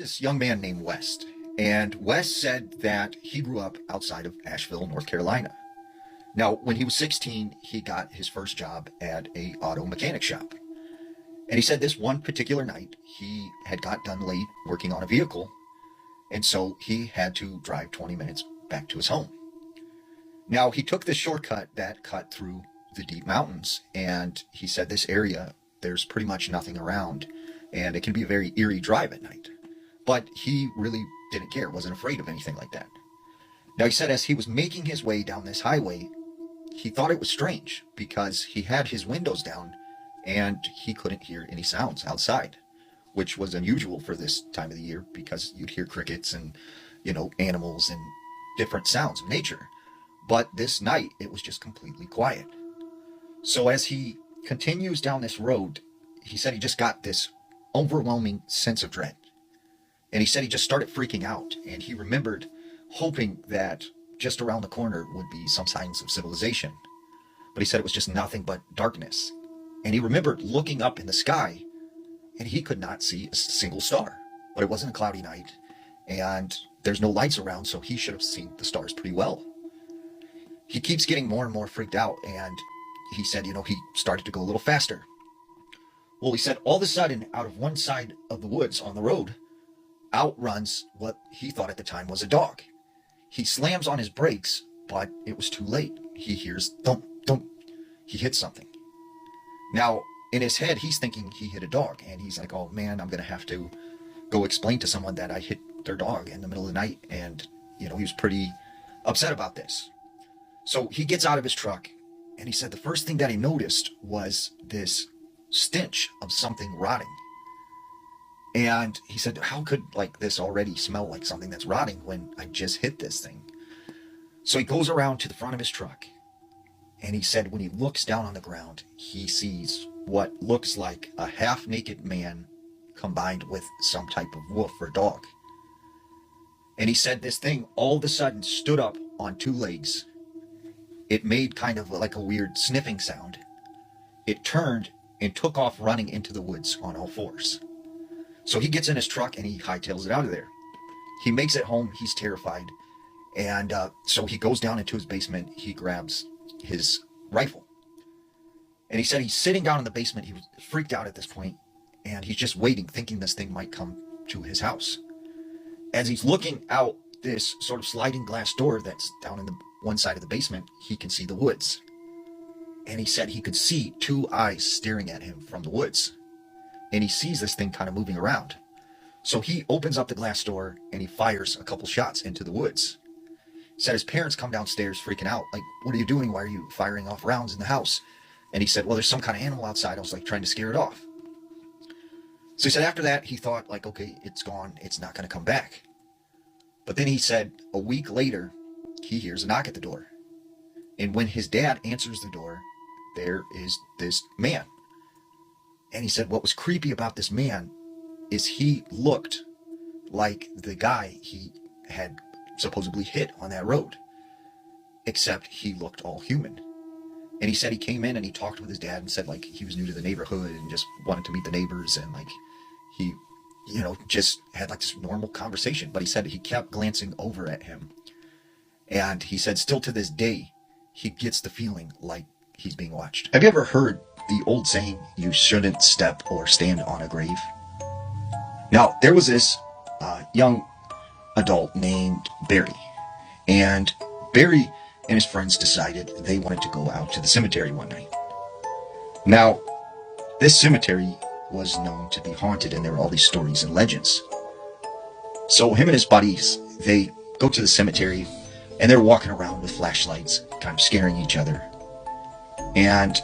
This young man named West, and West said that he grew up outside of Asheville, North Carolina. Now, when he was 16, he got his first job at a auto mechanic shop. And he said this one particular night, he had got done late working on a vehicle, and so he had to drive 20 minutes back to his home. Now, he took this shortcut that cut through the deep mountains, and he said this area, there's pretty much nothing around, and it can be a very eerie drive at night. But he really didn't care, wasn't afraid of anything like that. Now, he said as he was making his way down this highway, he thought it was strange because he had his windows down and he couldn't hear any sounds outside, which was unusual for this time of the year because you'd hear crickets and, animals and different sounds of nature. But this night, it was just completely quiet. So as he continues down this road, he said he just got this overwhelming sense of dread. And he said he just started freaking out, and he remembered hoping that just around the corner would be some signs of civilization. But he said it was just nothing but darkness. And he remembered looking up in the sky, and he could not see a single star. But it wasn't a cloudy night, and there's no lights around, so he should have seen the stars pretty well. He keeps getting more and more freaked out, and he said, he started to go a little faster. Well, he said all of a sudden, out of one side of the woods on the road, out runs what he thought at the time was a dog. He slams on his brakes, but it was too late. He hears thump, thump. He hits something. Now, in his head, he's thinking he hit a dog, and he's like, oh man, I'm going to have to go explain to someone that I hit their dog in the middle of the night. And, he was pretty upset about this. So he gets out of his truck, and he said the first thing that he noticed was this stench of something rotting. And he said, how could this already smell like something that's rotting when I just hit this thing? So he goes around to the front of his truck, and he said when he looks down on the ground, he sees what looks like a half-naked man combined with some type of wolf or dog. And he said this thing all of a sudden stood up on two legs. It made kind of like a weird sniffing sound. It turned and took off running into the woods on all fours. So he gets in his truck and he hightails it out of there. He makes it home. He's terrified. And so he goes down into his basement. He grabs his rifle. And he said he's sitting down in the basement. He was freaked out at this point. And he's just waiting, thinking this thing might come to his house. As he's looking out this sort of sliding glass door that's down in the one side of the basement, he can see the woods. And he said he could see two eyes staring at him from the woods. And he sees this thing kind of moving around. So he opens up the glass door and he fires a couple shots into the woods. He said his parents come downstairs freaking out. Like, what are you doing? Why are you firing off rounds in the house? And he said, well, there's some kind of animal outside. I was trying to scare it off. So he said after that, he thought okay, it's gone. It's not going to come back. But then he said a week later, he hears a knock at the door. And when his dad answers the door, there is this man. And he said what was creepy about this man is he looked like the guy he had supposedly hit on that road, except he looked all human. And he said he came in and he talked with his dad and said he was new to the neighborhood and just wanted to meet the neighbors, and he just had this normal conversation. But he said he kept glancing over at him, and he said still to this day he gets the feeling like he's being watched. Have you ever heard the old saying, you shouldn't step or stand on a grave? Now, there was this young adult named Barry. And Barry and his friends decided they wanted to go out to the cemetery one night. Now, this cemetery was known to be haunted, and there were all these stories and legends. So him and his buddies, they go to the cemetery, and they're walking around with flashlights, kind of scaring each other. And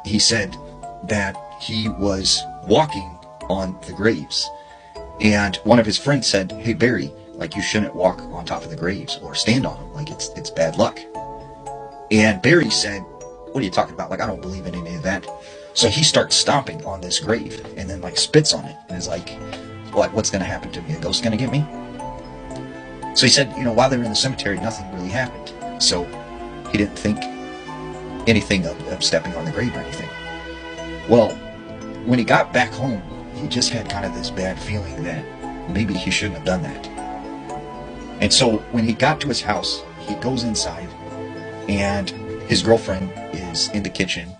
he said that he was walking on the graves, and one of his friends said, hey Barry, you shouldn't walk on top of the graves or stand on them, it's bad luck. And Barry said, what are you talking about? I don't believe in any of that. So he starts stomping on this grave and then spits on it and is like, what's going to happen to me? A ghost going to get me? So he said, while they were in the cemetery, nothing really happened. So he didn't think anything of stepping on the grave or anything. Well, when he got back home, he just had kind of this bad feeling that maybe he shouldn't have done that. And so when he got to his house, he goes inside, and his girlfriend is in the kitchen,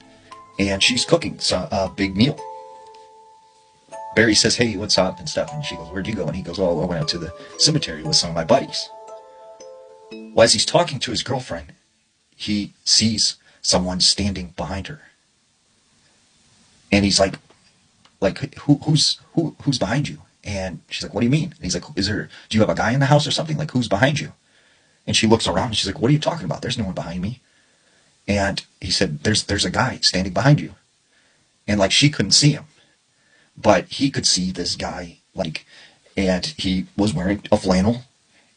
and she's cooking a big meal. Barry says, "Hey, what's up?" and stuff. And she goes, "Where'd you go?" And he goes, "Oh, I went out to the cemetery with some of my buddies." Well, as he's talking to his girlfriend, he sees someone standing behind her. And he's like, who's behind you? And she's like, "What do you mean?" And he's like, do you have a guy in the house or something? Like, who's behind you? And she looks around and she's like, "What are you talking about? There's no one behind me." And he said, there's a guy standing behind you. And like, she couldn't see him, but he could see this guy, like, and he was wearing a flannel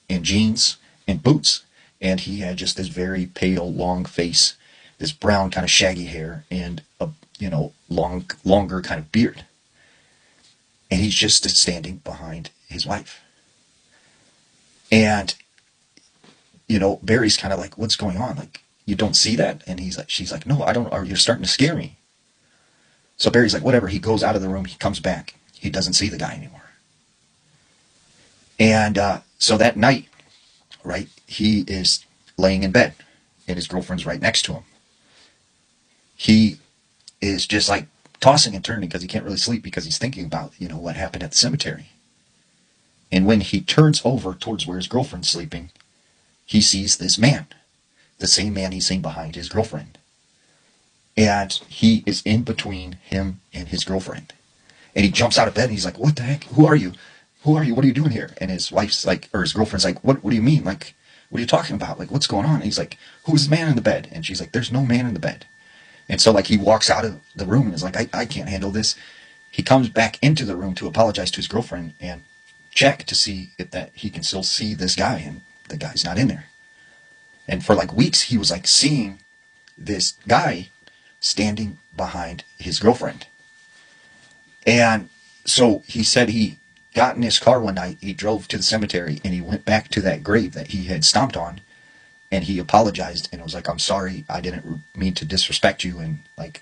and jeans and boots. And he had just this very pale, long face, this brown kind of shaggy hair, and a, longer kind of beard. And he's just standing behind his wife. And, Barry's kind of like, "What's going on? Like, you don't see that?" And she's like, "No, I don't, or you're starting to scare me." So Barry's like, whatever. He goes out of the room. He comes back. He doesn't see the guy anymore. And so that night, right, he is laying in bed, and his girlfriend's right next to him. He is just like tossing and turning because he can't really sleep because he's thinking about, what happened at the cemetery. And when he turns over towards where his girlfriend's sleeping, he sees this man, the same man he's seen behind his girlfriend. And he is in between him and his girlfriend. And he jumps out of bed and he's like, "What the heck? Who are you? Who are you? What are you doing here?" And his wife's like, or his girlfriend's like, What do you mean? Like, what are you talking about? Like, what's going on?" And he's like, "Who's the man in the bed?" And she's like, "There's no man in the bed." And so like, he walks out of the room and is like, I can't handle this. He comes back into the room to apologize to his girlfriend and check to see if that he can still see this guy, and the guy's not in there. And for like weeks, he was like seeing this guy standing behind his girlfriend. And so he said he got in his car one night, he drove to the cemetery, and he went back to that grave that he had stomped on, and he apologized and was like, "I'm sorry, I didn't mean to disrespect you, and like,